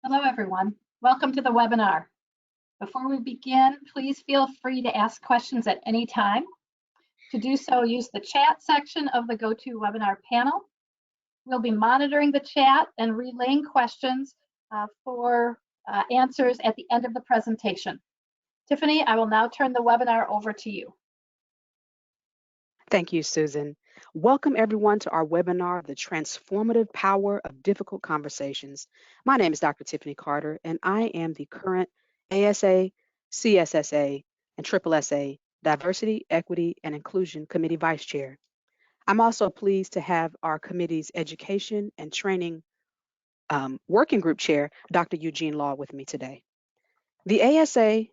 Hello, everyone. Welcome to the webinar. Before we begin, please feel free to ask questions at any time. To do so, use the chat section of the GoToWebinar panel. We'll be monitoring the chat and relaying questions for answers at the end of the presentation. Tiffany, I will now turn the webinar over to you. Thank you, Susan. Welcome everyone to our webinar, The Transformative Power of Difficult Conversations. My name is Dr. Tiffany Carter, and I am the current ASA, CSSA, and SSSA Diversity, Equity, and Inclusion Committee Vice Chair. I'm also pleased to have our committee's Education and Training Working Group Chair, Dr. Eugene Law, with me today. The ASA,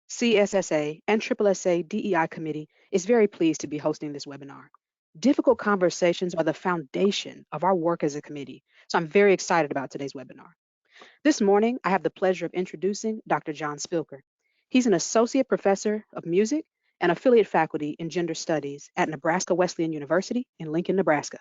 CSSA, and SSSA DEI Committee is very pleased to be hosting this webinar. Difficult conversations are the foundation of our work as a committee, so I'm very excited about today's webinar. This morning, I have the pleasure of introducing Dr. John Spilker. He's an associate professor of music and affiliate faculty in gender studies at Nebraska Wesleyan University in Lincoln, Nebraska.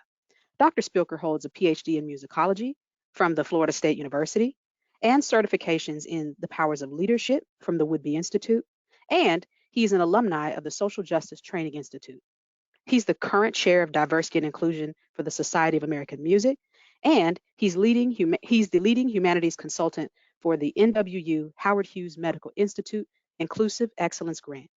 Dr. Spilker holds a PhD in musicology from the Florida State University and certifications in the powers of leadership from the Woodby Institute, and he's an alumni of the Social Justice Training Institute. He's the current chair of diversity and inclusion for the Society of American Music, and he's the leading humanities consultant for the NWU Howard Hughes Medical Institute Inclusive Excellence Grant.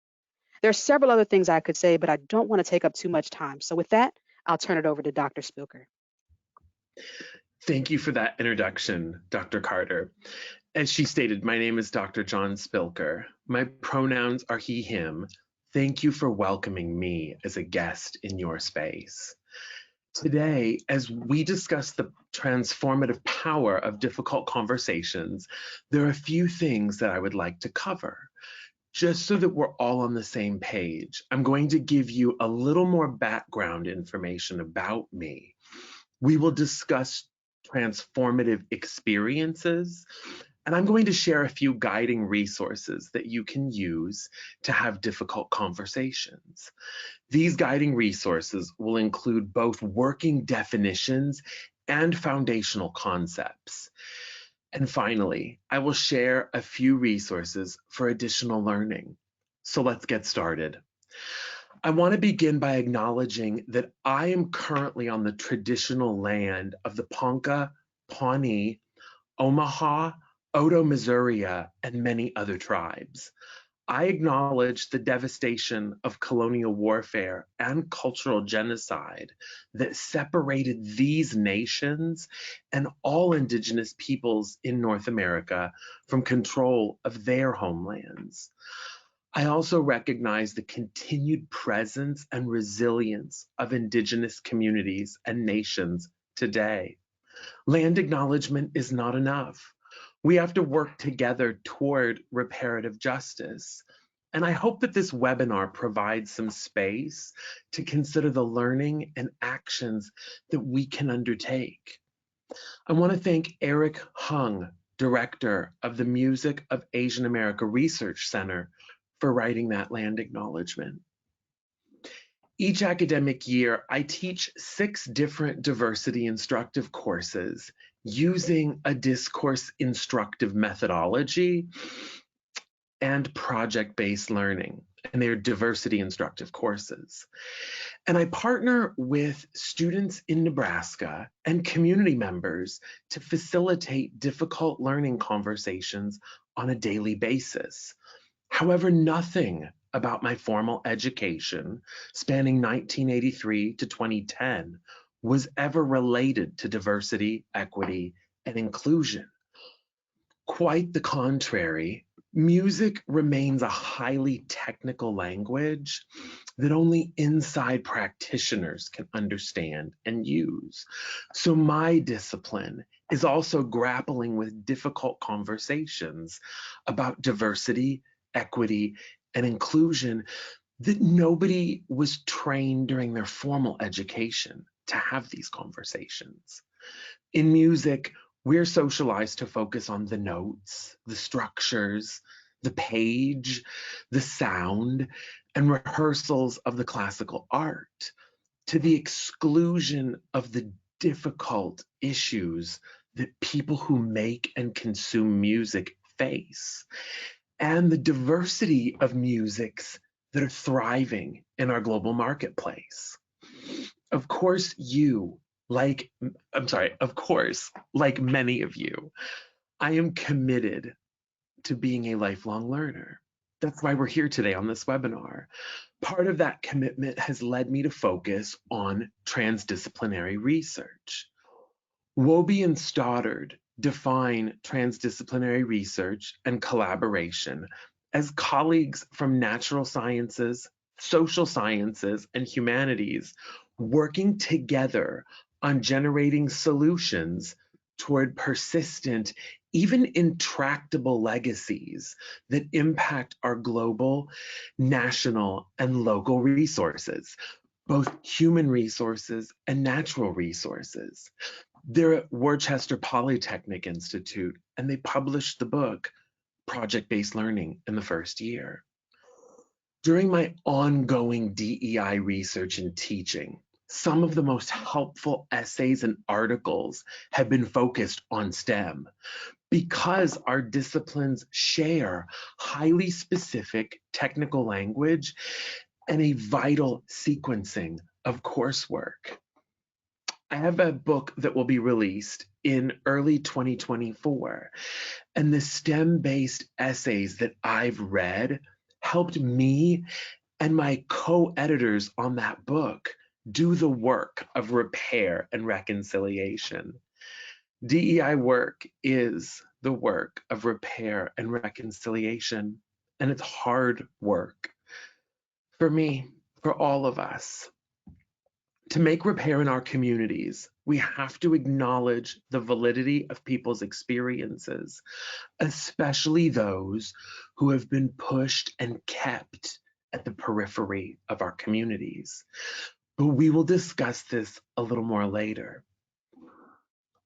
There are several other things I could say, but I don't want to take up too much time. So with that, I'll turn it over to Dr. Spilker. Thank you for that introduction, Dr. Carter. As she stated, my name is Dr. John Spilker. My pronouns are he, him. Thank you for welcoming me as a guest in your space. Today, as we discuss the transformative power of difficult conversations, there are a few things that I would like to cover. Just so that we're all on the same page, I'm going to give you a little more background information about me. We will discuss transformative experiences, and I'm going to share a few guiding resources that you can use to have difficult conversations. These guiding resources will include both working definitions and foundational concepts. And finally, I will share a few resources for additional learning. So let's get started. I want to begin by acknowledging that I am currently on the traditional land of the Ponca, Pawnee, Omaha, Oto-Missouria, and many other tribes. I acknowledge the devastation of colonial warfare and cultural genocide that separated these nations and all indigenous peoples in North America from control of their homelands. I also recognize the continued presence and resilience of indigenous communities and nations today. Land acknowledgement is not enough. We have to work together toward reparative justice. And I hope that this webinar provides some space to consider the learning and actions that we can undertake. I want to thank Eric Hung, Director of the Music of Asian America Research Center, for writing that land acknowledgement. Each academic year, I teach 6 different diversity instructive courses using a discourse instructive methodology and project-based learning, and they're diversity instructive courses. And I partner with students in Nebraska and community members to facilitate difficult learning conversations on a daily basis. However, nothing about my formal education, spanning 1983 to 2010, was ever related to diversity, equity, and inclusion. Quite the contrary, music remains a highly technical language that only inside practitioners can understand and use. So my discipline is also grappling with difficult conversations about diversity, equity, and inclusion that nobody was trained during their formal education to have these conversations. In music, we're socialized to focus on the notes, the structures, the page, the sound, and rehearsals of the classical art, to the exclusion of the difficult issues that people who make and consume music face, and the diversity of musics that are thriving in our global marketplace. Of course, like many of you, I am committed to being a lifelong learner. That's why we're here today on this webinar. Part of that commitment has led me to focus on transdisciplinary research. Wobbe and Stoddard define transdisciplinary research and collaboration as colleagues from natural sciences, social sciences, and humanities working together on generating solutions toward persistent, even intractable legacies that impact our global, national, and local resources, both human resources and natural resources. They're at Worcester Polytechnic Institute, and they published the book, Project-Based Learning, in the first year. During my ongoing DEI research and teaching, some of the most helpful essays and articles have been focused on STEM because our disciplines share highly specific technical language and a vital sequencing of coursework. I have a book that will be released in early 2024, and the STEM-based essays that I've read helped me and my co-editors on that book do the work of repair and reconciliation. DEI work is the work of repair and reconciliation, and it's hard work. For me, for all of us, to make repair in our communities, we have to acknowledge the validity of people's experiences, especially those who have been pushed and kept at the periphery of our communities. But we will discuss this a little more later.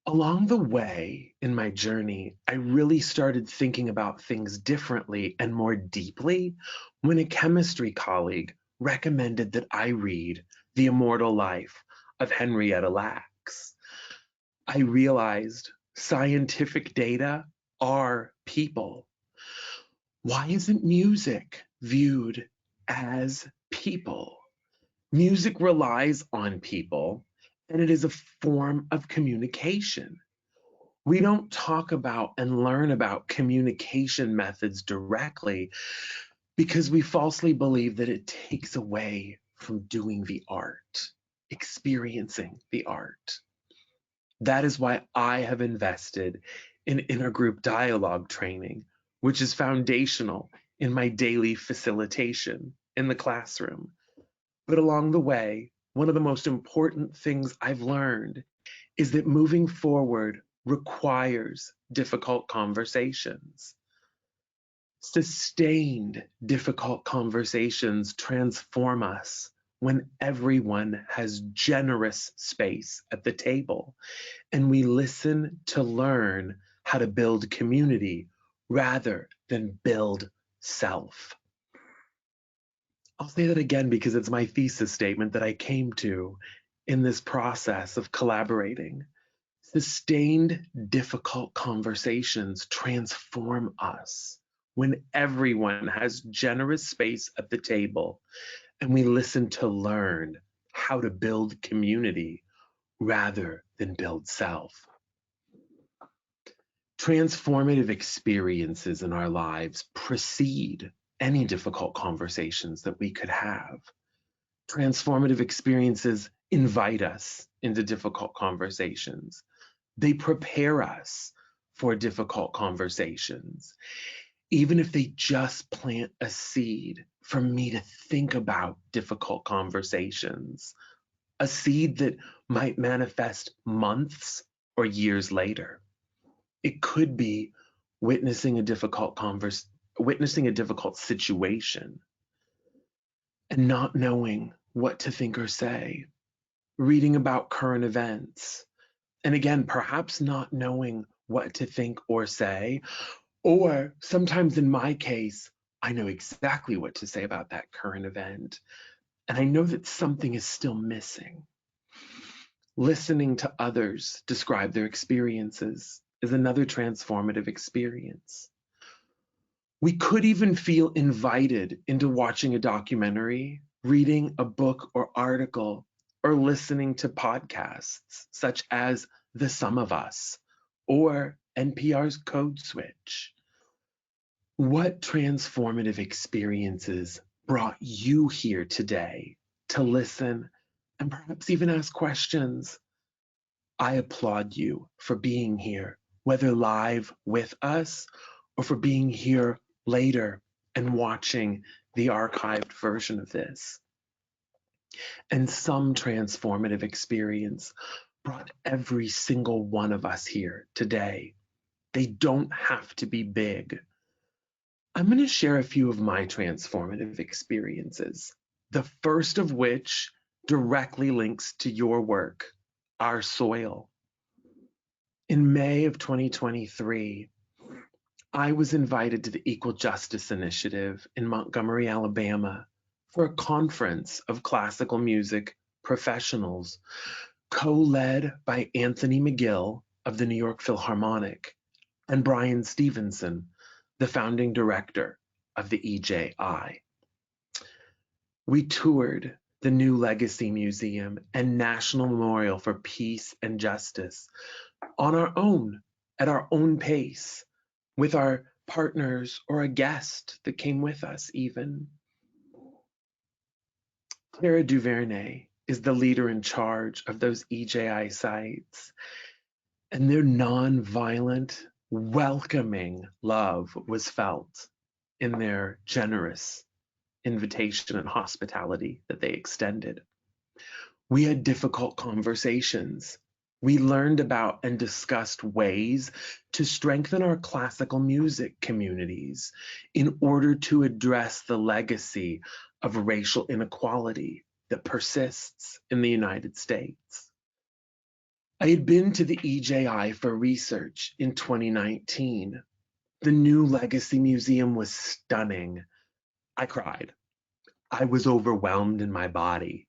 Along the way in my journey, I really started thinking about things differently and more deeply when a chemistry colleague recommended that I read The Immortal Life of Henrietta Lacks. I realized scientific data are people. Why isn't music viewed as people? Music relies on people, and it is a form of communication. We don't talk about and learn about communication methods directly because we falsely believe that it takes away from doing the art, experiencing the art. That is why I have invested in intergroup dialogue training, which is foundational in my daily facilitation in the classroom. But along the way, one of the most important things I've learned is that moving forward requires difficult conversations. Sustained difficult conversations transform us when everyone has generous space at the table and we listen to learn how to build community rather than build self. I'll say that again because it's my thesis statement that I came to in this process of collaborating. Sustained, difficult conversations transform us when everyone has generous space at the table and we listen to learn how to build community rather than build self. Transformative experiences in our lives precede any difficult conversations that we could have. Transformative experiences invite us into difficult conversations. They prepare us for difficult conversations, even if they just plant a seed for me to think about difficult conversations, a seed that might manifest months or years later. It could be witnessing a difficult situation and not knowing what to think or say, reading about current events, and again, perhaps not knowing what to think or say, or sometimes in my case, I know exactly what to say about that current event, and I know that something is still missing. Listening to others describe their experiences is another transformative experience. We could even feel invited into watching a documentary, reading a book or article, or listening to podcasts such as The Sum of Us or NPR's Code Switch. What transformative experiences brought you here today to listen and perhaps even ask questions? I applaud you for being here, whether live with us or for being here later and watching the archived version of this. And some transformative experience brought every single one of us here today. They don't have to be big. I'm going to share a few of my transformative experiences, the first of which directly links to your work, our soil. In May of 2023, I was invited to the Equal Justice Initiative in Montgomery, Alabama, for a conference of classical music professionals, co-led by Anthony McGill of the New York Philharmonic and Brian Stevenson, the founding director of the EJI. We toured the New Legacy Museum and National Memorial for Peace and Justice on our own, at our own pace, with our partners or a guest that came with us even. Clara Duvernay is the leader in charge of those EJI sites, and their nonviolent, welcoming love was felt in their generous invitation and hospitality that they extended. We had difficult conversations. We learned about and discussed ways to strengthen our classical music communities in order to address the legacy of racial inequality that persists in the United States. I had been to the EJI for research in 2019. The New Legacy Museum was stunning. I cried. I was overwhelmed in my body.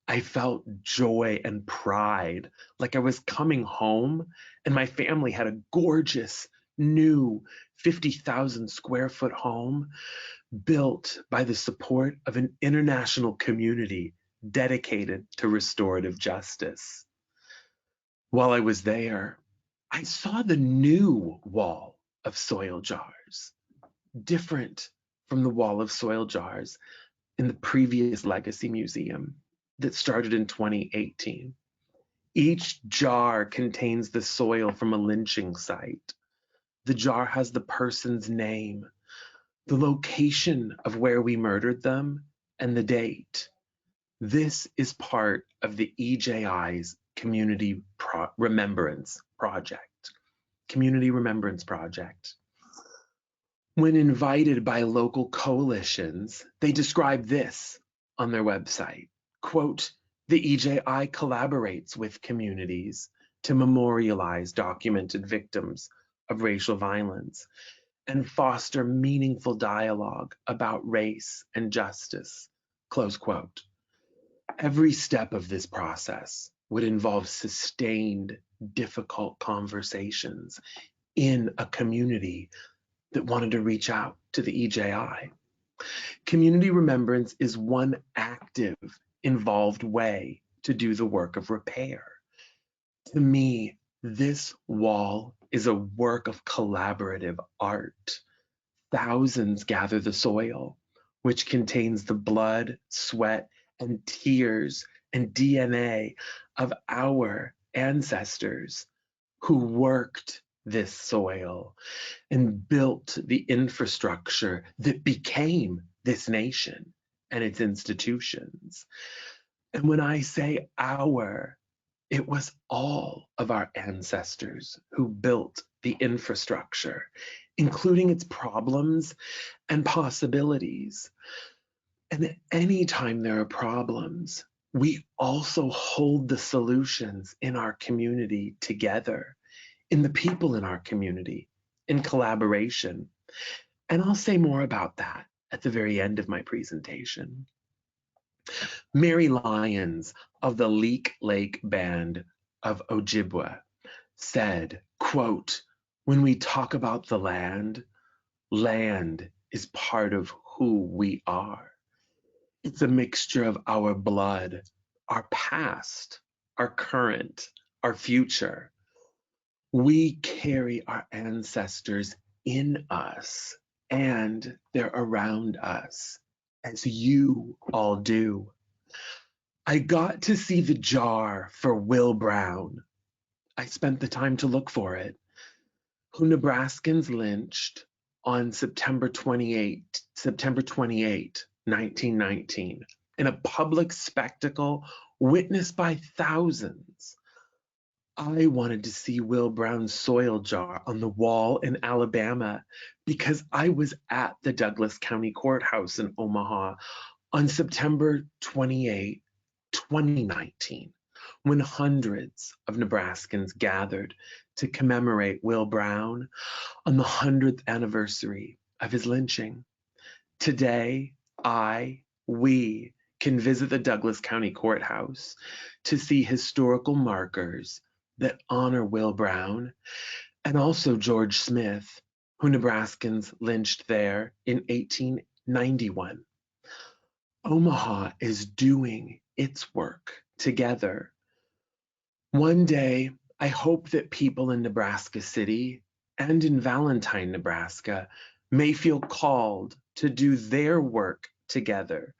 I felt joy and pride, like I was coming home and my family had a gorgeous new 50,000 square foot home built by the support of an international community dedicated to restorative justice. While I was there, I saw the new wall of soil jars, different from the wall of soil jars in the previous Legacy Museum that started in 2018. Each jar contains the soil from a lynching site. The jar has the person's name, the location of where we murdered them, and the date. This is part of the EJI's Community Remembrance Project. Community Remembrance Project. When invited by local coalitions, they describe this on their website. Quote, the EJI collaborates with communities to memorialize documented victims of racial violence and foster meaningful dialogue about race and justice, close quote. Every step of this process would involve sustained, difficult conversations in a community that wanted to reach out to the EJI. Community remembrance is one active, involved way to do the work of repair. To me, this wall is a work of collaborative art. Thousands gather the soil, which contains the blood, sweat, and tears and DNA of our ancestors who worked this soil and built the infrastructure that became this nation and its institutions. And when I say our, it was all of our ancestors who built the infrastructure, including its problems and possibilities. And at any time there are problems, we also hold the solutions in our community together, in the people in our community, in collaboration. And I'll say more about that at the very end of my presentation. Mary Lyons of the Leak Lake Band of Ojibwa said, quote, "When we talk about the land, land is part of who we are. It's a mixture of our blood, our past, our current, our future. We carry our ancestors in us and they're around us, as you all do." I got to see the jar for Will Brown. I spent the time to look for it, who Nebraskans lynched on September 28, 1919, in a public spectacle witnessed by thousands. I wanted to see Will Brown's soil jar on the wall in Alabama because I was at the Douglas County Courthouse in Omaha on September 28, 2019, when hundreds of Nebraskans gathered to commemorate Will Brown on the 100th anniversary of his lynching. Today, we can visit the Douglas County Courthouse to see historical markers that honor Will Brown and also George Smith, who Nebraskans lynched there in 1891. Omaha is doing its work together. One day, I hope that people in Nebraska City and in Valentine, Nebraska, may feel called to do their work together,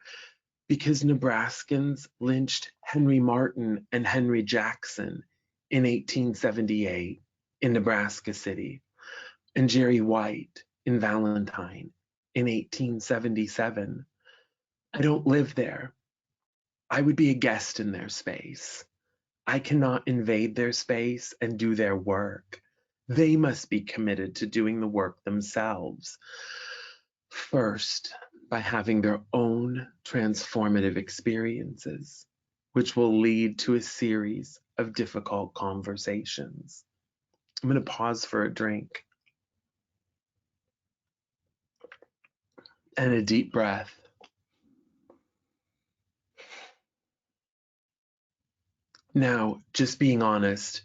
because Nebraskans lynched Henry Martin and Henry Jackson in 1878 in Nebraska City, and Jerry White in Valentine in 1877. I don't live there. I would be a guest in their space. I cannot invade their space and do their work. They must be committed to doing the work themselves. First, by having their own transformative experiences, which will lead to a series of difficult conversations. I'm going to pause for a drink and a deep breath. Now, just being honest,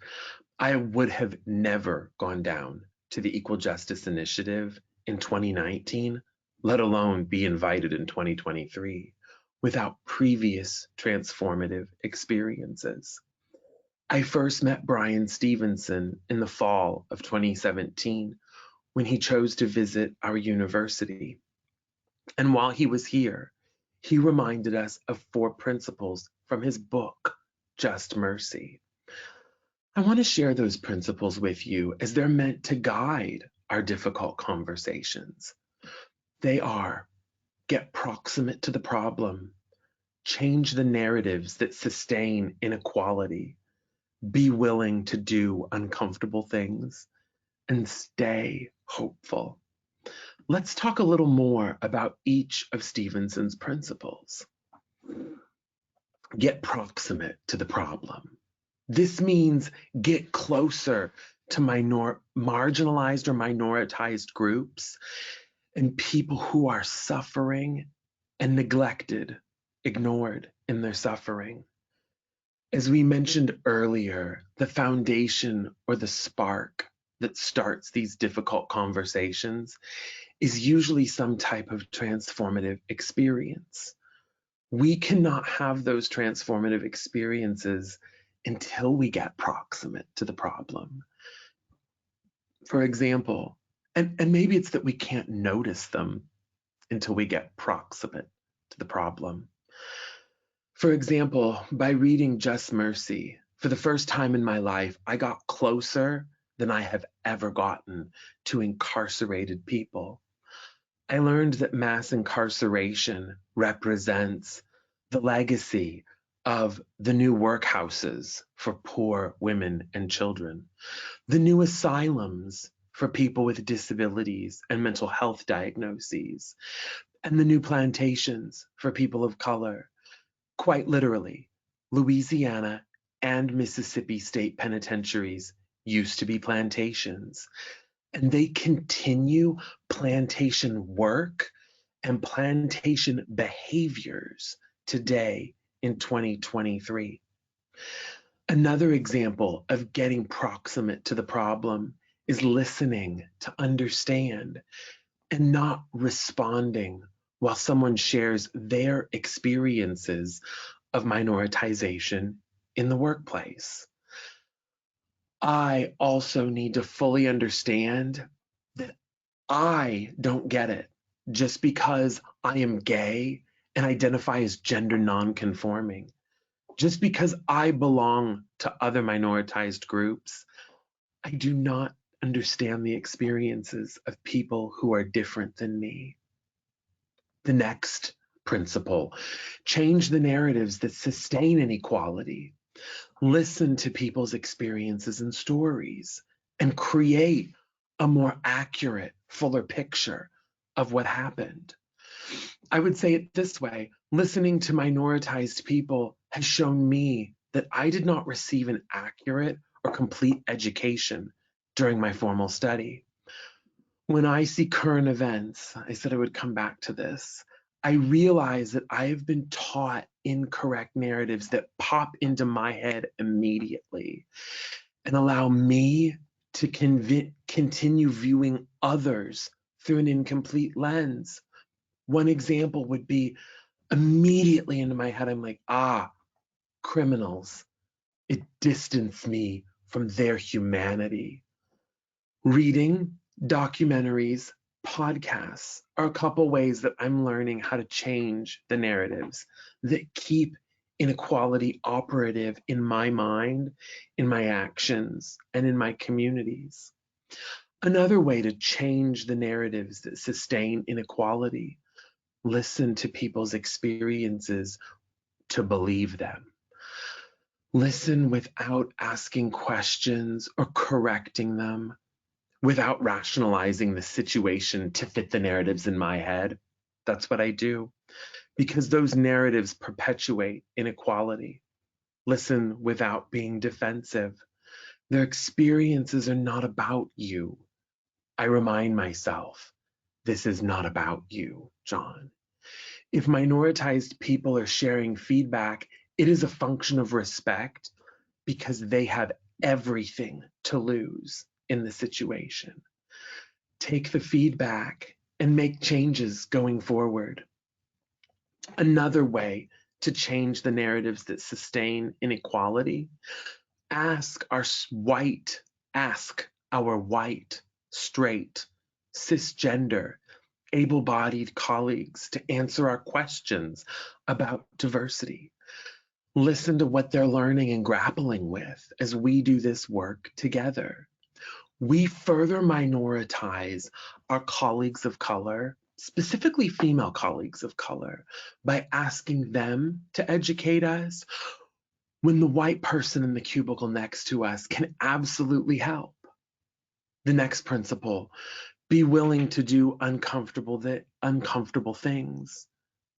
I would have never gone down to the Equal Justice Initiative in 2019, let alone be invited in 2023, without previous transformative experiences. I first met Brian Stevenson in the fall of 2017 when he chose to visit our university. And while he was here, he reminded us of 4 principles from his book, Just Mercy. I want to share those principles with you as they're meant to guide our difficult conversations. They are: get proximate to the problem, change the narratives that sustain inequality, be willing to do uncomfortable things, and stay hopeful. Let's talk a little more about each of Stevenson's principles. Get proximate to the problem. This means get closer to marginalized or minoritized groups and people who are suffering and neglected, ignored in their suffering. As we mentioned earlier, the foundation or the spark that starts these difficult conversations is usually some type of transformative experience. We cannot have those transformative experiences until we get proximate to the problem. For example, and maybe it's that we can't notice them until we get proximate to the problem. For example, by reading Just Mercy, for the first time in my life, I got closer than I have ever gotten to incarcerated people. I learned that mass incarceration represents the legacy of the new workhouses for poor women and children, the new asylums for people with disabilities and mental health diagnoses, and the new plantations for people of color. Quite literally, Louisiana and Mississippi state penitentiaries used to be plantations, and they continue plantation work and plantation behaviors today in 2023. Another example of getting proximate to the problem is listening to understand and not responding while someone shares their experiences of minoritization in the workplace. I also need to fully understand that I don't get it just because I am gay and identify as gender nonconforming. Just because I belong to other minoritized groups, I do not understand the experiences of people who are different than me. The next principle, change the narratives that sustain inequality. Listen to people's experiences and stories and create a more accurate, fuller picture of what happened. I would say it this way, listening to minoritized people has shown me that I did not receive an accurate or complete education during my formal study. When I see current events, I said I would come back to this, I realize that I have been taught incorrect narratives that pop into my head immediately and allow me to continue viewing others through an incomplete lens. One example would be immediately into my head, I'm like, criminals. It distanced me from their humanity. Reading, documentaries, podcasts are a couple ways that I'm learning how to change the narratives that keep inequality operative in my mind, in my actions, and in my communities. Another way to change the narratives that sustain inequality, listen to people's experiences to believe them. Listen without asking questions or correcting them, without rationalizing the situation to fit the narratives in my head. That's what I do, because those narratives perpetuate inequality. Listen without being defensive. Their experiences are not about you. I remind myself, this is not about you, John. If minoritized people are sharing feedback, it is a function of respect because they have everything to lose in the situation. Take the feedback and make changes going forward. Another way to change the narratives that sustain inequality, ask our white, straight, cisgender, able-bodied colleagues to answer our questions about diversity. Listen to what they're learning and grappling with as we do this work together. We further minoritize our colleagues of color, specifically female colleagues of color, by asking them to educate us when the white person in the cubicle next to us can absolutely help. The next principle, be willing to do uncomfortable things.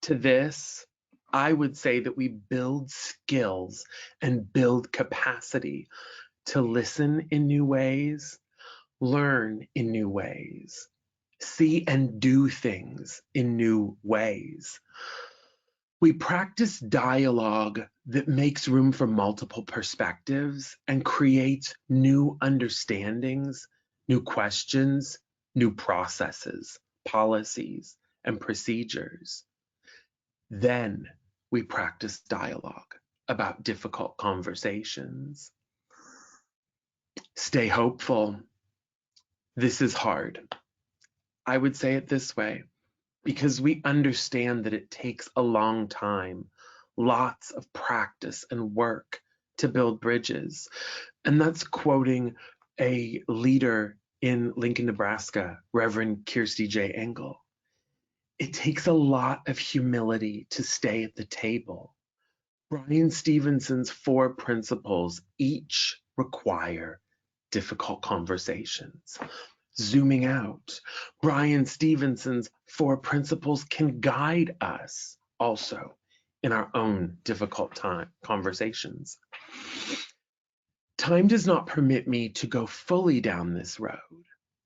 To this, I would say that we build skills and build capacity to listen in new ways, learn in new ways, see and do things in new ways. We practice dialogue that makes room for multiple perspectives and creates new understandings, new questions, new processes, policies, and procedures. Then we practice dialogue about difficult conversations. Stay hopeful. This is hard. I would say it this way, because we understand that it takes a long time, lots of practice and work to build bridges. And that's quoting a leader in Lincoln, Nebraska, Reverend Kirsty J. Engel. It takes a lot of humility to stay at the table. Brian Stevenson's 4 principles each require difficult conversations. Zooming out, Brian Stevenson's 4 principles can guide us also in our own difficult conversations. Time does not permit me to go fully down this road,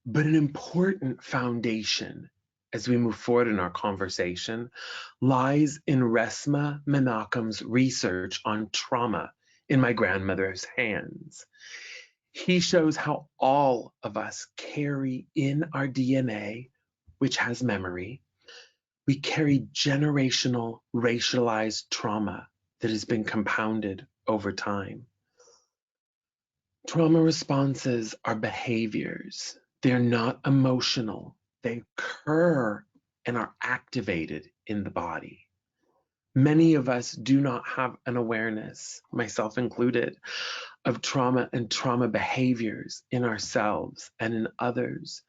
but an important foundation as we move forward in our conversation lies in Resmaa Menakem's research on trauma in my grandmother's hands. He shows how all of us carry in our DNA, which has memory, we carry generational racialized trauma that has been compounded over time. Trauma responses are behaviors. They're not emotional. They occur and are activated in the body. Many of us do not have an awareness, myself included, of trauma and trauma behaviors in ourselves and in others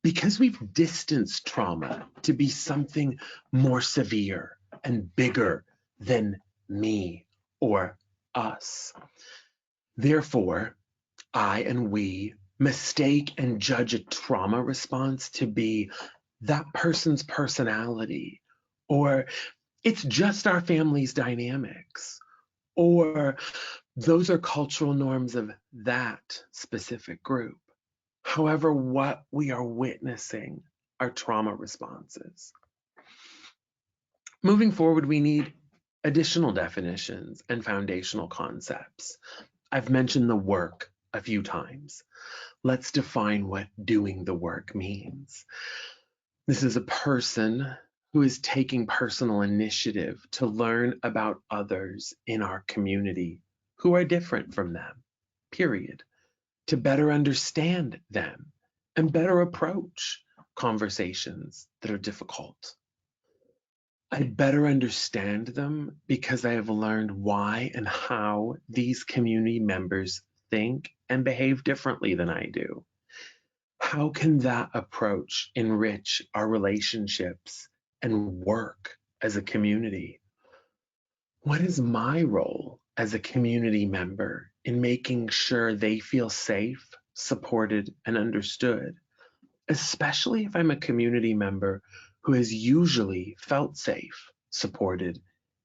because we've distanced trauma to be something more severe and bigger than me or us. Therefore, I and we mistake and judge a trauma response to be that person's personality, or it's just our family's dynamics, or those are cultural norms of that specific group. However, what we are witnessing are trauma responses. Moving forward, we need additional definitions and foundational concepts. I've mentioned the work a few times. Let's define what doing the work means. This is a person who is taking personal initiative to learn about others in our community who are different from them, period, to better understand them and better approach conversations that are difficult. I better understand them because I have learned why and how these community members think and behave differently than I do. How can that approach enrich our relationships and work as a community? What is my role as a community member in making sure they feel safe, supported, and understood, especially if I'm a community member who has usually felt safe, supported,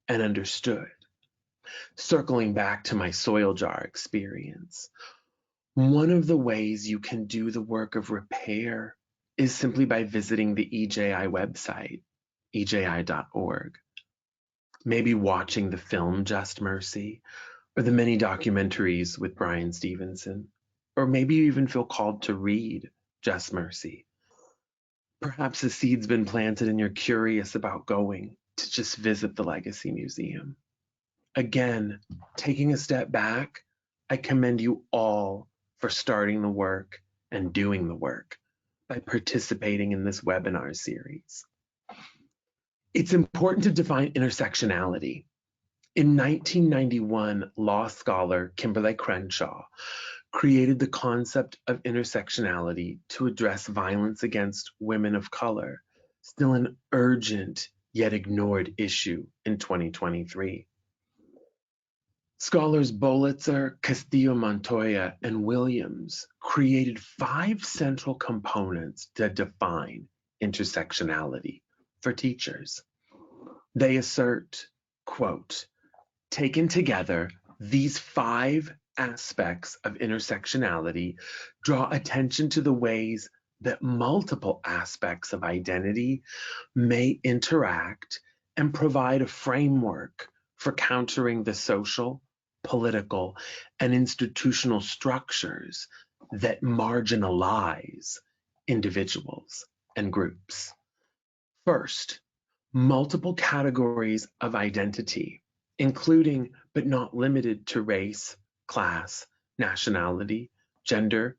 and understood? Circling back to my soil jar experience, one of the ways you can do the work of repair is simply by visiting the EJI website, eji.org. Maybe watching the film Just Mercy, or the many documentaries with Brian Stevenson, or maybe you even feel called to read Just Mercy. Perhaps the seed's been planted and you're curious about going to just visit the Legacy Museum. Again, taking a step back, I commend you all for starting the work and doing the work by participating in this webinar series. It's important to define intersectionality. In 1991, law scholar Kimberly Crenshaw created the concept of intersectionality to address violence against women of color, still an urgent yet ignored issue in 2023. Scholars Bolitzer, Castillo-Montoya, and Williams created 5 central components that define intersectionality for teachers. They assert, quote, taken together, these 5 aspects of intersectionality draw attention to the ways that multiple aspects of identity may interact and provide a framework for countering the social, political, and institutional structures that marginalize individuals and groups. First, multiple categories of identity, including but not limited to race, class, nationality, gender,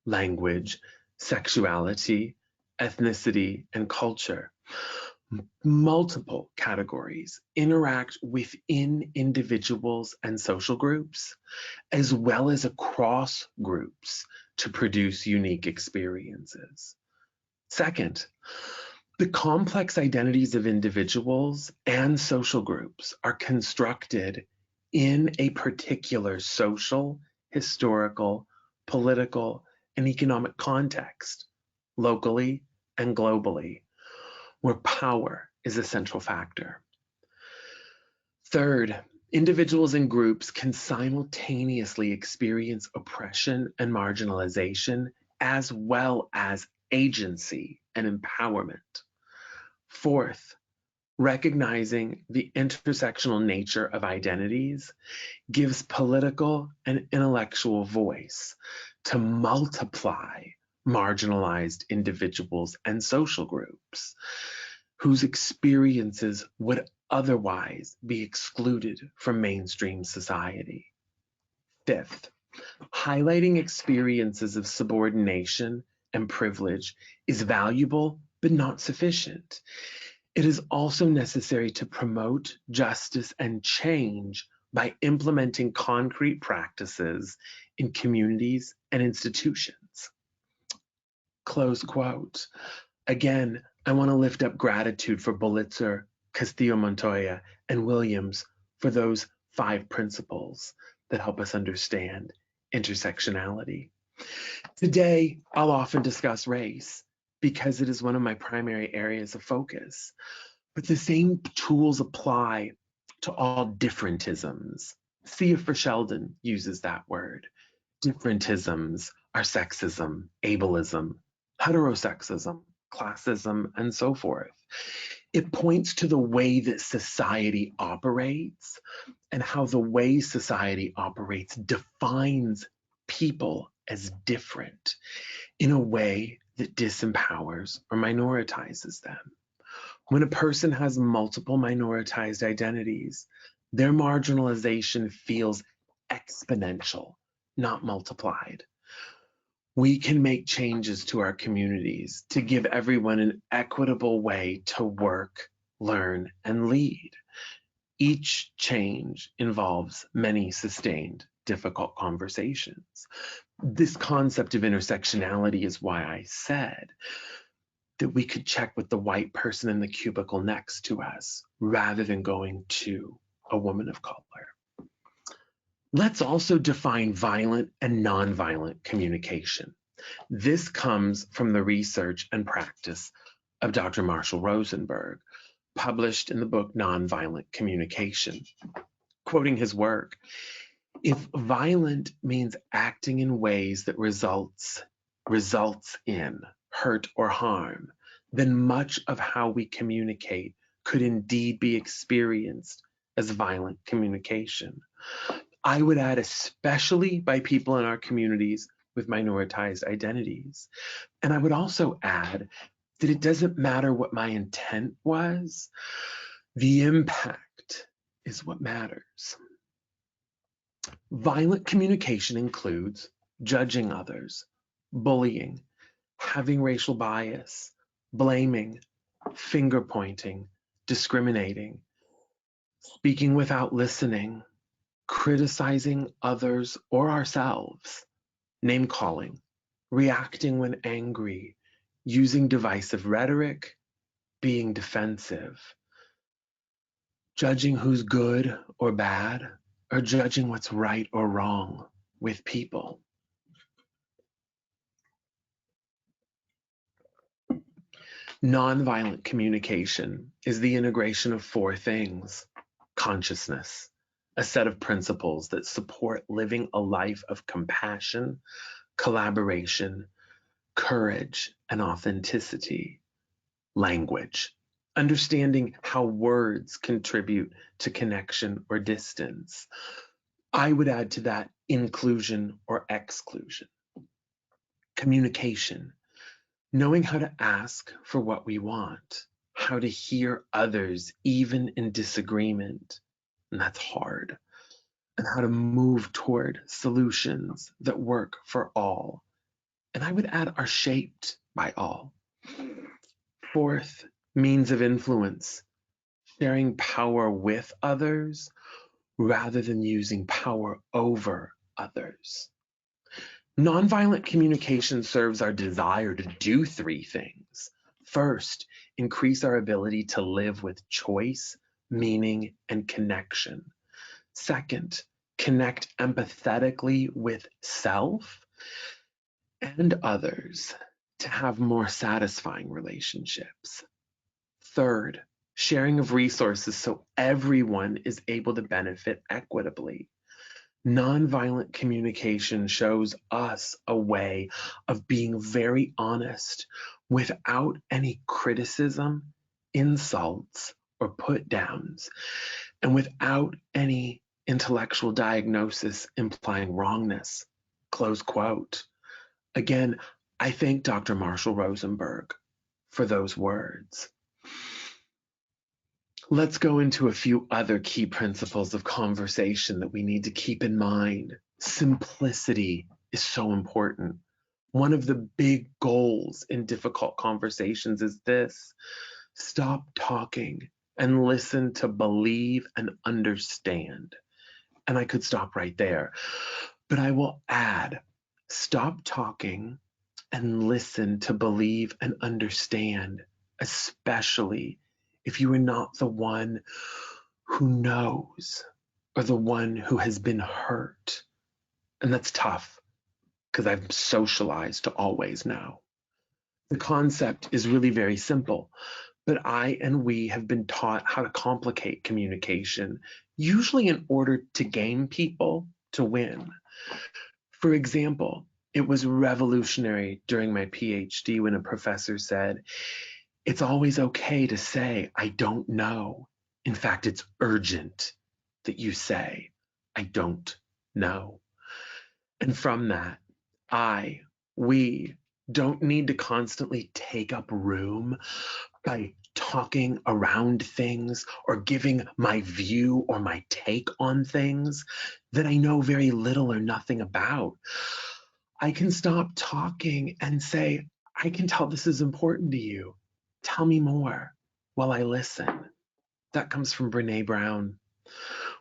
language, sexuality, ethnicity, and culture. Multiple categories interact within individuals and social groups, as well as across groups to produce unique experiences. Second, the complex identities of individuals and social groups are constructed in a particular social, historical, political, and economic context, locally and globally, where power is a central factor. Third, individuals and groups can simultaneously experience oppression and marginalization, as well as agency and empowerment. Fourth, recognizing the intersectional nature of identities gives political and intellectual voice to multiply marginalized individuals and social groups whose experiences would otherwise be excluded from mainstream society. Fifth, highlighting experiences of subordination and privilege is valuable but not sufficient. It is also necessary to promote justice and change by implementing concrete practices in communities and institutions. Close quote. Again, I want to lift up gratitude for Bolitzer, Castillo-Montoya, and Williams for those 5 principles that help us understand intersectionality. Today, I'll often discuss race because it is one of my primary areas of focus, but the same tools apply to all differentisms. Thea for Sheldon uses that word. Differentisms are sexism, ableism, heterosexism, classism, and so forth. It points to the way that society operates and how the way society operates defines people as different in a way that disempowers or minoritizes them. When a person has multiple minoritized identities, their marginalization feels exponential, not multiplied. We can make changes to our communities to give everyone an equitable way to work, learn, and lead. Each change involves many sustained, difficult conversations. This concept of intersectionality is why I said that we could check with the white person in the cubicle next to us rather than going to a woman of color. Let's also define violent and nonviolent communication. This comes from the research and practice of Dr. Marshall Rosenberg, published in the book Nonviolent Communication. Quoting his work, if violent means acting in ways that results in hurt or harm, then much of how we communicate could indeed be experienced as violent communication. I would add, especially by people in our communities with minoritized identities. And I would also add that it doesn't matter what my intent was, the impact is what matters. Violent communication includes judging others, bullying, having racial bias, blaming, finger pointing, discriminating, speaking without listening, criticizing others or ourselves, name calling, reacting when angry, using divisive rhetoric, being defensive, judging who's good or bad, or judging what's right or wrong with people. Nonviolent communication is the integration of 4 things: consciousness, a set of principles that support living a life of compassion, collaboration, courage, and authenticity. Language, understanding how words contribute to connection or distance. I would add to that inclusion or exclusion. Communication, knowing how to ask for what we want, how to hear others even in disagreement, and that's hard, and how to move toward solutions that work for all, and I would add are shaped by all. Fourth, means of influence, sharing power with others rather than using power over others. Nonviolent communication serves our desire to do 3 things. First, increase our ability to live with choice, meaning, and connection. Second, connect empathetically with self and others to have more satisfying relationships. Third, sharing of resources so everyone is able to benefit equitably. Nonviolent communication shows us a way of being very honest without any criticism insults, or put downs, and without any intellectual diagnosis implying wrongness. Close quote. Again, I thank Dr. Marshall Rosenberg for those words. Let's go into a few other key principles of conversation that we need to keep in mind. Simplicity is so important. One of the big goals in difficult conversations is this: stop talking and listen to believe and understand. And I could stop right there, but I will add, stop talking and listen to believe and understand, especially if you are not the one who knows or the one who has been hurt. And that's tough because I'm socialized to always know. The concept is really very simple, but I and we have been taught how to complicate communication, usually in order to gain people to win. For example, it was revolutionary during my PhD when a professor said, "It's always okay to say, I don't know. In fact, it's urgent that you say, I don't know." And from that, we don't need to constantly take up room by talking around things or giving my view or my take on things that I know very little or nothing about. I can stop talking and say, I can tell this is important to you. Tell me more while I listen. That comes from Brene Brown.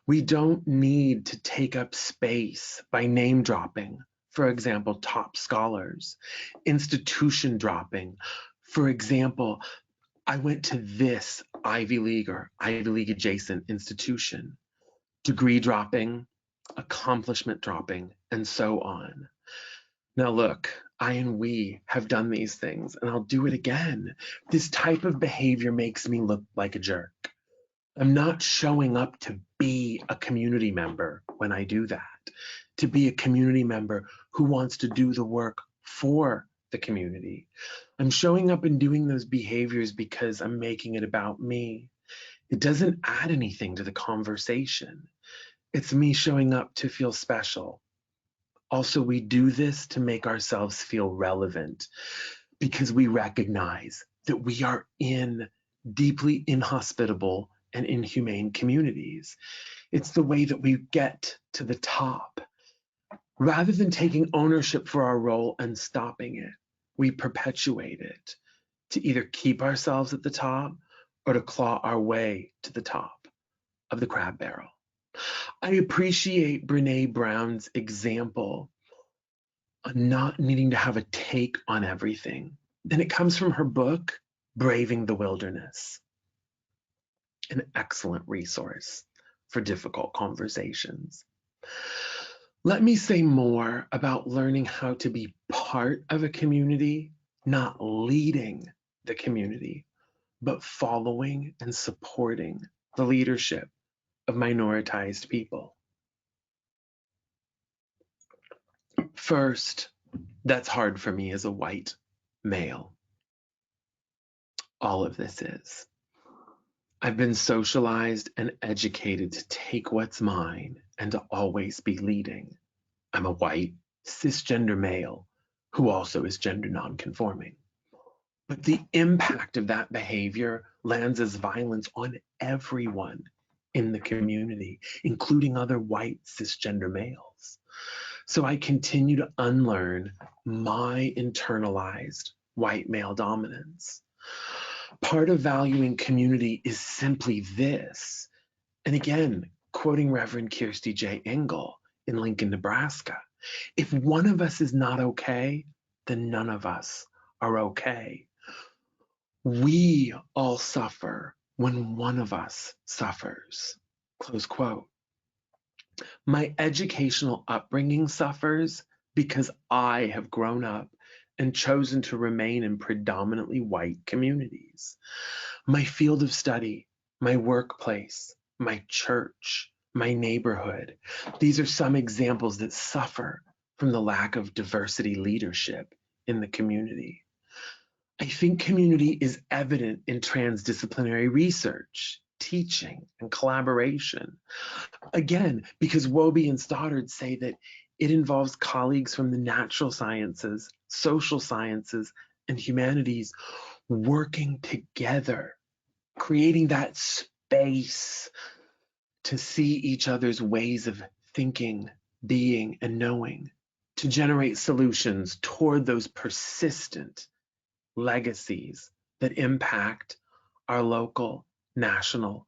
We don't need to take up space by name dropping, for example, top scholars, institution dropping. For example, I went to this Ivy League or Ivy League adjacent institution, degree dropping, accomplishment dropping, and so on. Now look, I and we have done these things, and I'll do it again. This type of behavior makes me look like a jerk. I'm not showing up to be a community member when I do that, to be a community member who wants to do the work for the community. I'm showing up and doing those behaviors because I'm making it about me. It doesn't add anything to the conversation. It's me showing up to feel special. Also, we do this to make ourselves feel relevant because we recognize that we are in deeply inhospitable and inhumane communities. It's the way that we get to the top. Rather than taking ownership for our role and stopping it, we perpetuate it to either keep ourselves at the top or to claw our way to the top of the crab barrel. I appreciate Brene Brown's example on not needing to have a take on everything. And it comes from her book, Braving the Wilderness, an excellent resource for difficult conversations. Let me say more about learning how to be part of a community, not leading the community, but following and supporting the leadership of minoritized people. First, that's hard for me as a white male. All of this is. I've been socialized and educated to take what's mine and to always be leading. I'm a white, cisgender male who also is gender nonconforming. But the impact of that behavior lands as violence on everyone in the community, including other white cisgender males. So I continue to unlearn my internalized white male dominance. Part of valuing community is simply this. And again, quoting Reverend Kirsty J. Engel in Lincoln, Nebraska, if one of us is not okay, then none of us are okay. We all suffer when one of us suffers. Close quote. My educational upbringing suffers because I have grown up and chosen to remain in predominantly white communities. My field of study, my workplace, my church, my neighborhood, these are some examples that suffer from the lack of diversity leadership in the community. I think community is evident in transdisciplinary research, teaching, and collaboration. Again, because Wobbe and Stoddard say that it involves colleagues from the natural sciences, social sciences, and humanities working together, creating that space to see each other's ways of thinking, being, and knowing, to generate solutions toward those persistent legacies that impact our local, national,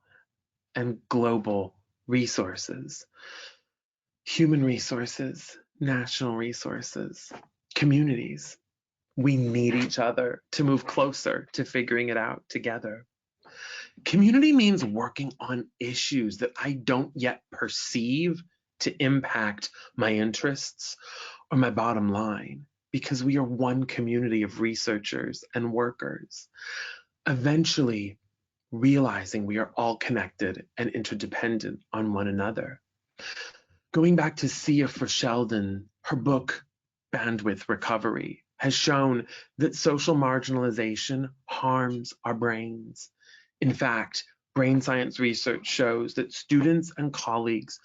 and global resources, human resources, national resources, communities. We need each other to move closer to figuring it out together. Community means working on issues that I don't yet perceive to impact my interests or my bottom line, because we are one community of researchers and workers, eventually realizing we are all connected and interdependent on one another. Going back to Sia for Sheldon, her book, Bandwidth Recovery, has shown that social marginalization harms our brains. In fact, brain science research shows that students and colleagues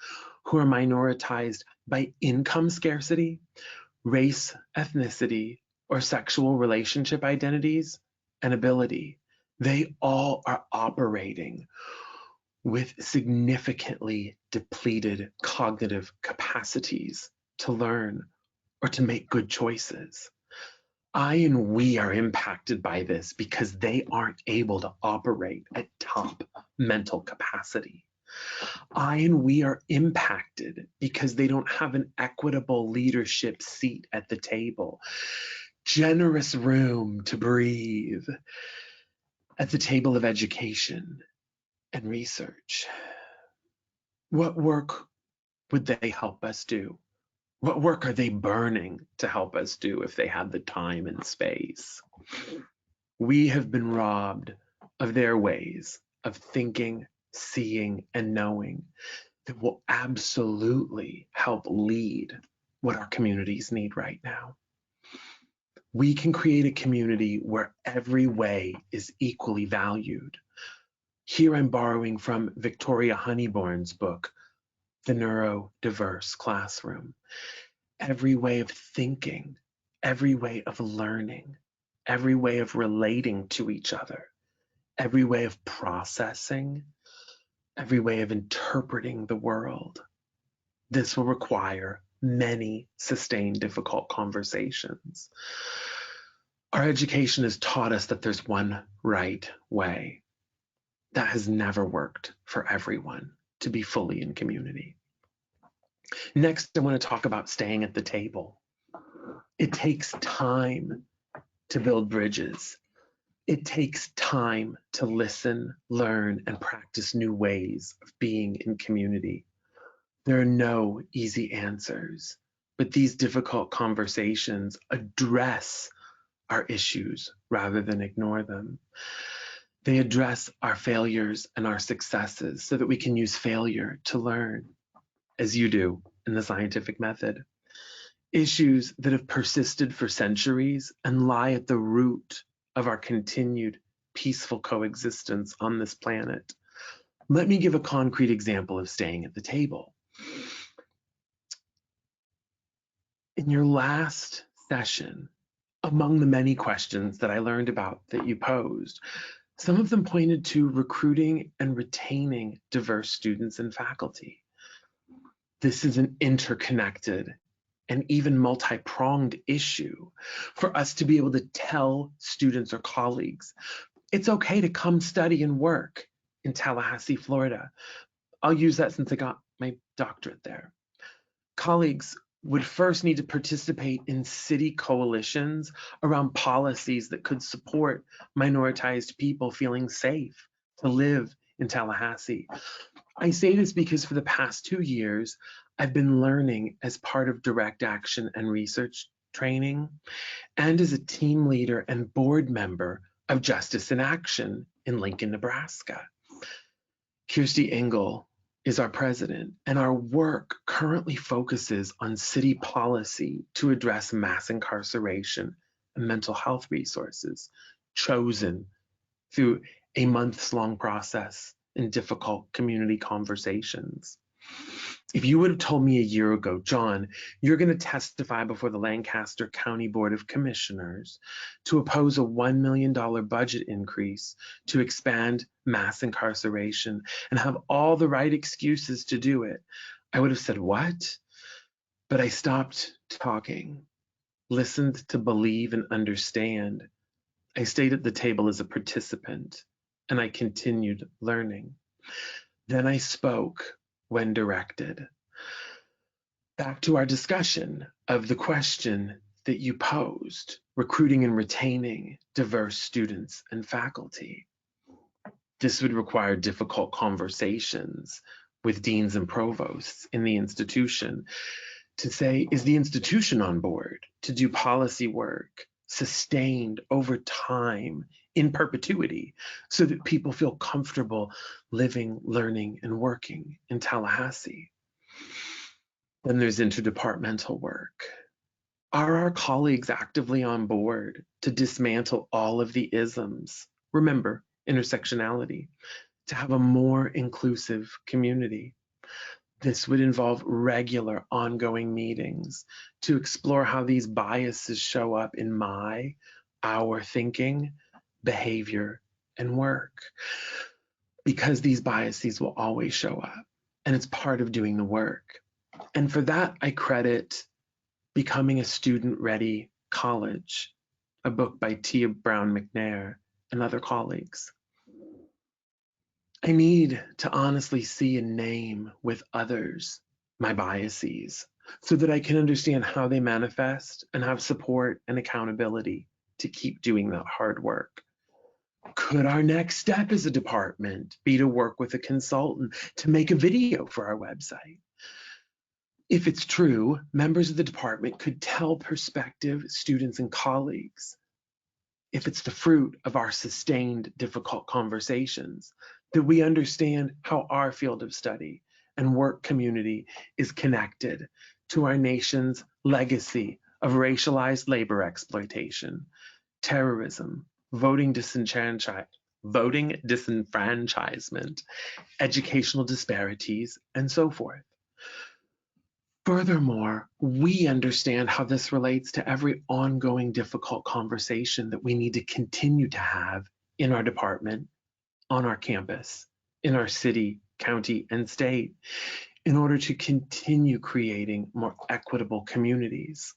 who are minoritized by income scarcity, race, ethnicity, or sexual relationship identities and ability, they all are operating with significantly depleted cognitive capacities to learn or to make good choices. I and we are impacted by this because they aren't able to operate at top mental capacity. I and we are impacted because they don't have an equitable leadership seat at the table, generous room to breathe at the table of education and research. What work would they help us do? What work are they burning to help us do if they had the time and space? We have been robbed of their ways of thinking, seeing, and knowing that will absolutely help lead what our communities need right now. We can create a community where every way is equally valued. Here I'm borrowing from Victoria Honeyborn's book, The Neurodiverse Classroom. Every way of thinking, every way of learning, every way of relating to each other, every way of processing, every way of interpreting the world. This will require many sustained, difficult conversations. Our education has taught us that there's one right way. That has never worked for everyone to be fully in community. Next, I want to talk about staying at the table. It takes time to build bridges. It takes time to listen, learn, and practice new ways of being in community. There are no easy answers, but these difficult conversations address our issues rather than ignore them. They address our failures and our successes so that we can use failure to learn, as you do in the scientific method. Issues that have persisted for centuries and lie at the root of our continued peaceful coexistence on this planet. Let me give a concrete example of staying at the table. In your last session, among the many questions that I learned about that you posed, some of them pointed to recruiting and retaining diverse students and faculty. This is an interconnected and even multi-pronged issue for us to be able to tell students or colleagues, it's okay to come study and work in Tallahassee, Florida. I'll use that since I got my doctorate there. Colleagues would first need to participate in city coalitions around policies that could support minoritized people feeling safe to live in Tallahassee. I say this because for the past 2 years, I've been learning as part of direct action and research training, and as a team leader and board member of Justice in Action in Lincoln, Nebraska. Kirsty Engel is our president, and our work currently focuses on city policy to address mass incarceration and mental health resources chosen through a months-long process and difficult community conversations. If you would have told me a year ago, John, you're going to testify before the Lancaster County Board of Commissioners to oppose a $1 million budget increase to expand mass incarceration and have all the right excuses to do it, I would have said, what? But I stopped talking, listened to believe and understand. I stayed at the table as a participant, and I continued learning. Then I spoke when directed. Back to our discussion of the question that you posed, recruiting and retaining diverse students and faculty. This would require difficult conversations with deans and provosts in the institution to say, is the institution on board to do policy work sustained over time in perpetuity so that people feel comfortable living, learning, and working in Tallahassee? Then there's interdepartmental work. Are our colleagues actively on board to dismantle all of the isms? Remember, intersectionality, to have a more inclusive community. This would involve regular ongoing meetings to explore how these biases show up in our thinking, behavior, and work. Because these biases will always show up, and it's part of doing the work. And for that, I credit Becoming a Student-Ready College, a book by Tia Brown McNair and other colleagues. I need to honestly see and name with others my biases so that I can understand how they manifest and have support and accountability to keep doing that hard work. Could our next step as a department be to work with a consultant to make a video for our website? If it's true, members of the department could tell prospective students and colleagues, if it's the fruit of our sustained difficult conversations, that we understand how our field of study and work community is connected to our nation's legacy of racialized labor exploitation, terrorism, voting disenfranchisement, educational disparities, and so forth. Furthermore, we understand how this relates to every ongoing difficult conversation that we need to continue to have in our department, on our campus, in our city, county, and state, in order to continue creating more equitable communities.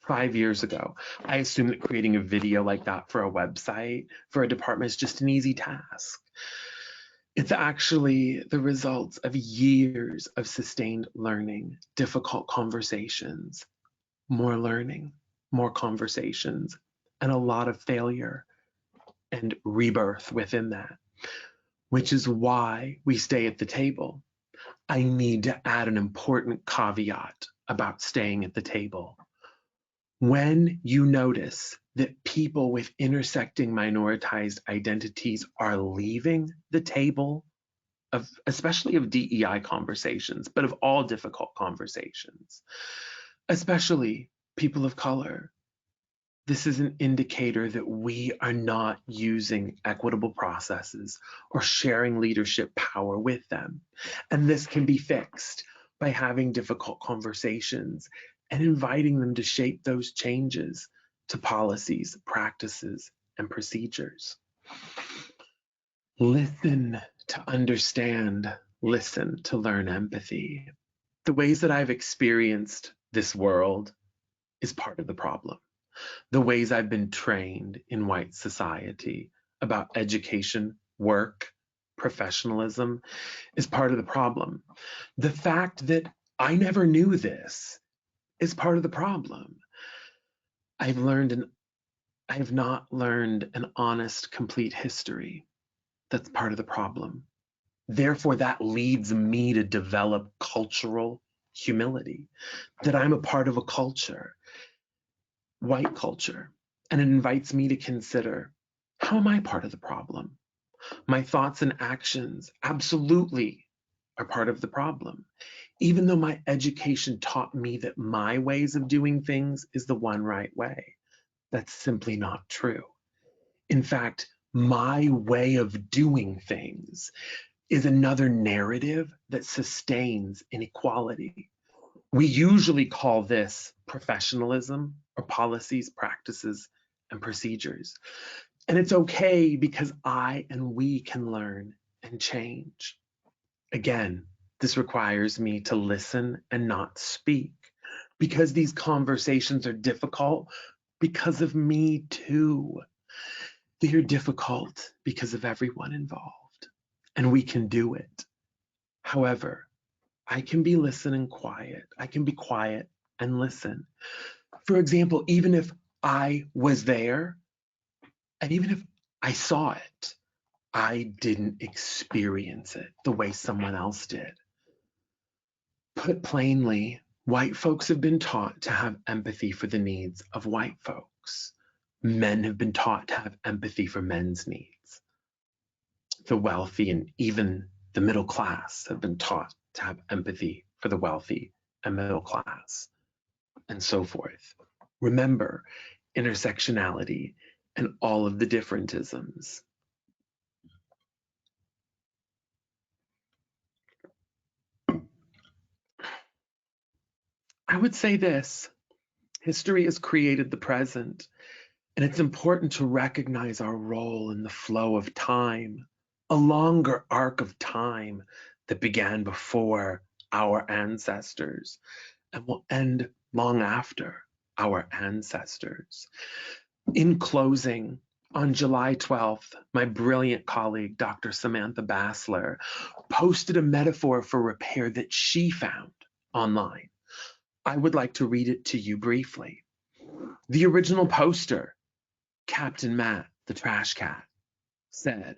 5 years ago, I assumed that creating a video like that for a website, for a department, is just an easy task. It's actually the result of years of sustained learning, difficult conversations, more learning, more conversations, and a lot of failure and rebirth within that, which is why we stay at the table. I need to add an important caveat about staying at the table. When you notice that people with intersecting minoritized identities are leaving the table, especially of DEI conversations, but of all difficult conversations, especially people of color, this is an indicator that we are not using equitable processes or sharing leadership power with them. And this can be fixed by having difficult conversations and inviting them to shape those changes to policies, practices, and procedures. Listen to understand, listen to learn empathy. The ways that I've experienced this world is part of the problem. The ways I've been trained in white society about education, work, professionalism is part of the problem. The fact that I never knew this is part of the problem. I have not learned an honest, complete history. That's part of the problem. Therefore, that leads me to develop cultural humility, that I'm a part of a culture, white culture, and it invites me to consider, how am I part of the problem? My thoughts and actions absolutely are part of the problem. Even though my education taught me that my ways of doing things is the one right way, That's simply not true. In fact, my way of doing things is another narrative that sustains inequality. We usually call this professionalism or policies, practices, and procedures. And it's okay because I and we can learn and change. Again, this requires me to listen and not speak because these conversations are difficult because of me too. They are difficult because of everyone involved, and we can do it. However, I can be listening quiet. I can be quiet and listen. For example, even if I was there and even if I saw it, I didn't experience it the way someone else did. Put plainly, white folks have been taught to have empathy for the needs of white folks. Men have been taught to have empathy for men's needs. The wealthy and even the middle class have been taught to have empathy for the wealthy and middle class, and so forth. Remember intersectionality and all of the differentisms. I would say this: history has created the present, and it's important to recognize our role in the flow of time, a longer arc of time that began before our ancestors and will end long after our ancestors. In closing, on July 12th, my brilliant colleague, Dr. Samantha Bassler, posted a metaphor for repair that she found online. I would like to read it to you briefly. The original poster, Captain Matt, the trash cat, said,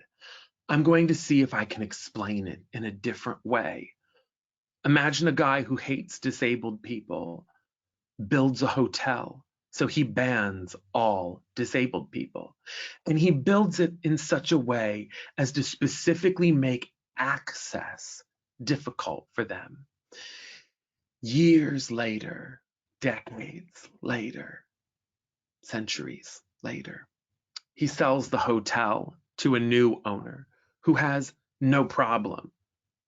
"I'm going to see if I can explain it in a different way. Imagine a guy who hates disabled people, builds a hotel, so he bans all disabled people. And he builds it in such a way as to specifically make access difficult for them. Years later, decades later, centuries later, he sells the hotel to a new owner who has no problem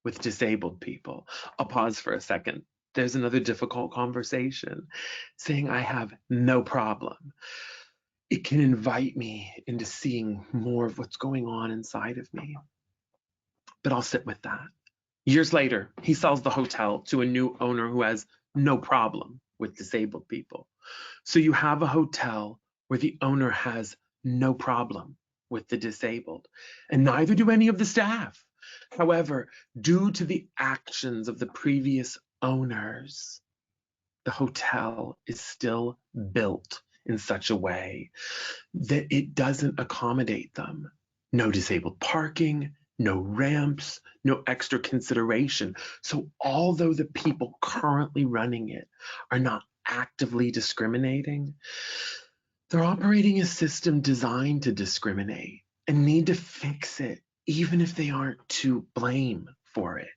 with disabled people." I'll pause for a second. There's another difficult conversation. Saying I have no problem, it can invite me into seeing more of what's going on inside of me. But I'll sit with that. Years later, he sells the hotel to a new owner who has no problem with disabled people. So you have a hotel where the owner has no problem with the disabled, and neither do any of the staff. However, due to the actions of the previous owners, the hotel is still built in such a way that it doesn't accommodate them. No disabled parking, no ramps, no extra consideration. So although the people currently running it are not actively discriminating, they're operating a system designed to discriminate and need to fix it, even if they aren't to blame for it.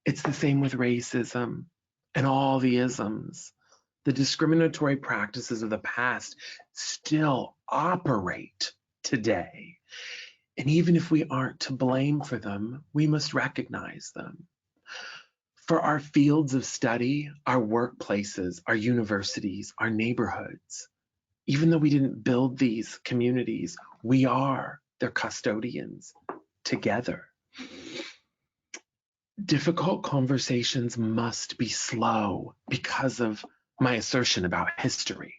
It's the same with racism and all the isms. The discriminatory practices of the past still operate today. And even if we aren't to blame for them, we must recognize them. For our fields of study, our workplaces, our universities, our neighborhoods, even though we didn't build these communities, we are their custodians together. Difficult conversations must be slow because of my assertion about history,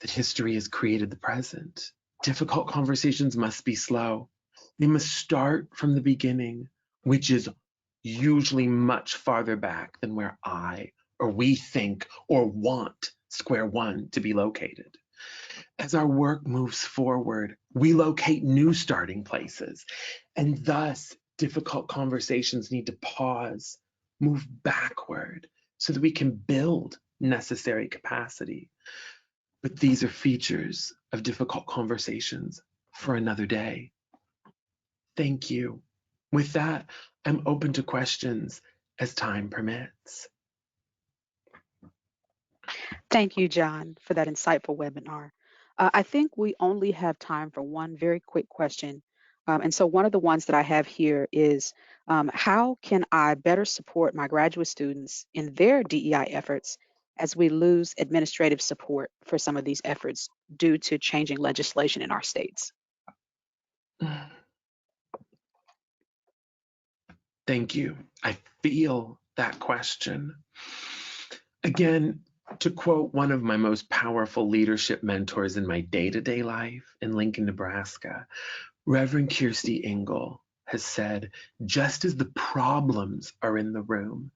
that history has created the present. Difficult conversations must be slow. They must start from the beginning, which is usually much farther back than where I or we think or want square one to be located. As our work moves forward, we locate new starting places, and thus difficult conversations need to pause, move backward, so that we can build necessary capacity. But these are features of difficult conversations for another day. Thank you. With that, I'm open to questions as time permits. Thank you, John, for that insightful webinar. I think we only have time for one very quick question. And so one of the ones that I have here is, how can I better support my graduate students in their DEI efforts as we lose administrative support for some of these efforts due to changing legislation in our states? Thank you. I feel that question. Again, to quote one of my most powerful leadership mentors in my day-to-day life in Lincoln, Nebraska, Reverend Kirsty Engel has said, just as the problems are in the room,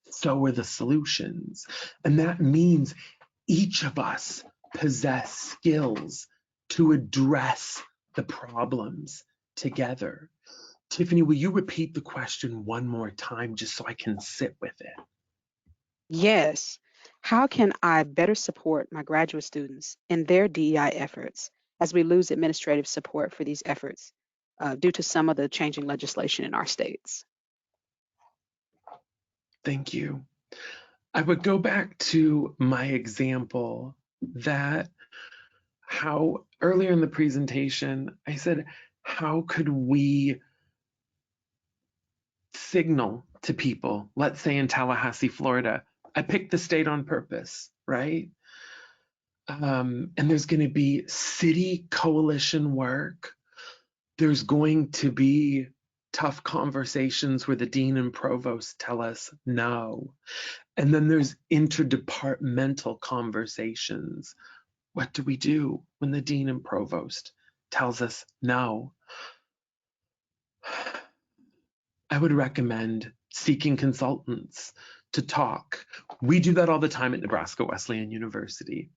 so are the solutions. And that means each of us possess skills to address the problems together. Tiffany, will you repeat the question one more time just so I can sit with it? Yes. How can I better support my graduate students in their DEI efforts as we lose administrative support for these efforts due to some of the changing legislation in our states? Thank you. I would go back to my example that how earlier in the presentation, I said, how could we signal to people, let's say in Tallahassee, Florida, I picked the state on purpose, right? And there's going to be city coalition work. There's going to be tough conversations where the dean and provost tell us no. And then there's interdepartmental conversations. What do we do when the dean and provost tells us no? I would recommend seeking consultants to talk. We do that all the time at Nebraska Wesleyan University.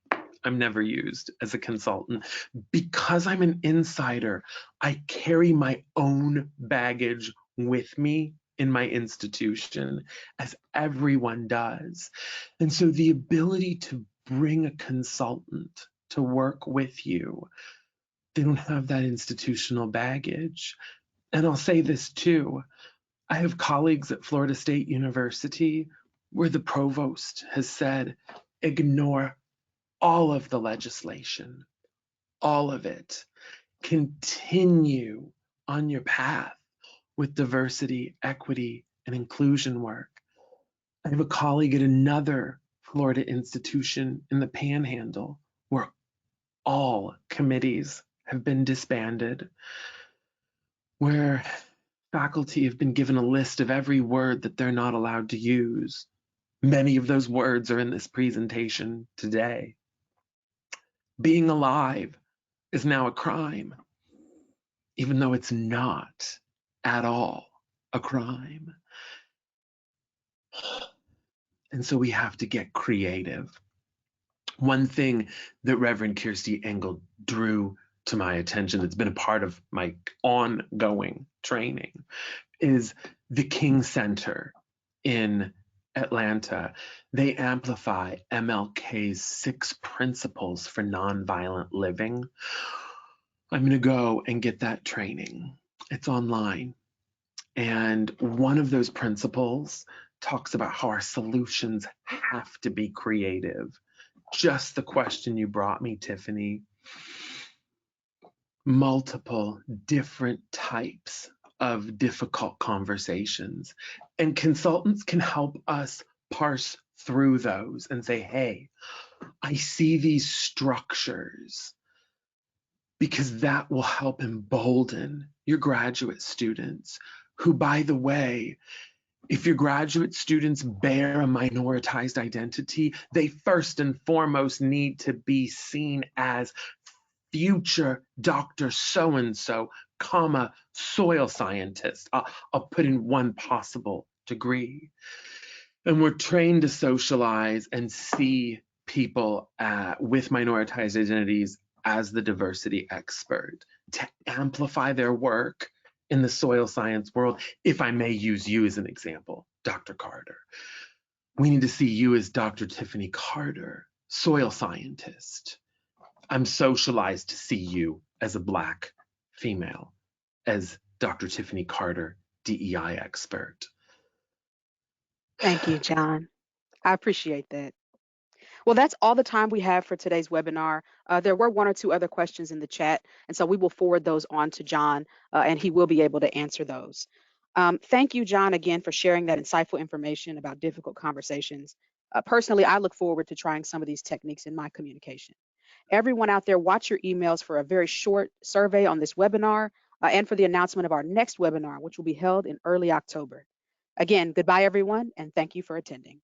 I'm never used as a consultant. Because I'm an insider, I carry my own baggage with me in my institution, as everyone does. And so the ability to bring a consultant to work with you, they don't have that institutional baggage. And I'll say this too, I have colleagues at Florida State University where the provost has said, ignore all of the legislation, all of it. Continue on your path with diversity, equity, and inclusion work. I have a colleague at another Florida institution in the Panhandle where all committees have been disbanded, where faculty have been given a list of every word that they're not allowed to use. Many of those words are in this presentation today. Being alive is now a crime, even though it's not at all a crime. And so we have to get creative. One thing that Reverend Kirsty Engel drew to my attention that's been a part of my ongoing training is the King Center in Atlanta. They amplify MLK's 6 principles for nonviolent living. I'm going to go and get that training. It's online. And one of those principles talks about how our solutions have to be creative. Just the question you brought me, Tiffany. Multiple different types of difficult conversations. And consultants can help us parse through those and say, hey, I see these structures, because that will help embolden your graduate students who, by the way, if your graduate students bear a minoritized identity, they first and foremost need to be seen as future Dr. So-and-so, comma, soil scientist. I'll put in one possible degree. And we're trained to socialize and see people with minoritized identities as the diversity expert, to amplify their work in the soil science world. If I may use you as an example, Dr. Carter, we need to see you as Dr. Tiffany Carter, soil scientist. I'm socialized to see you as a Black female, as Dr. Tiffany Carter, DEI expert. Thank you, John. I appreciate that. Well, that's all the time we have for today's webinar. There were one or two other questions in the chat, and so we will forward those on to John, and he will be able to answer those. Thank you, John, again, for sharing that insightful information about difficult conversations. Personally, I look forward to trying some of these techniques in my communication. Everyone out there, watch your emails for a very short survey on this webinar and for the announcement of our next webinar, which will be held in early October. Again, goodbye, everyone, and thank you for attending.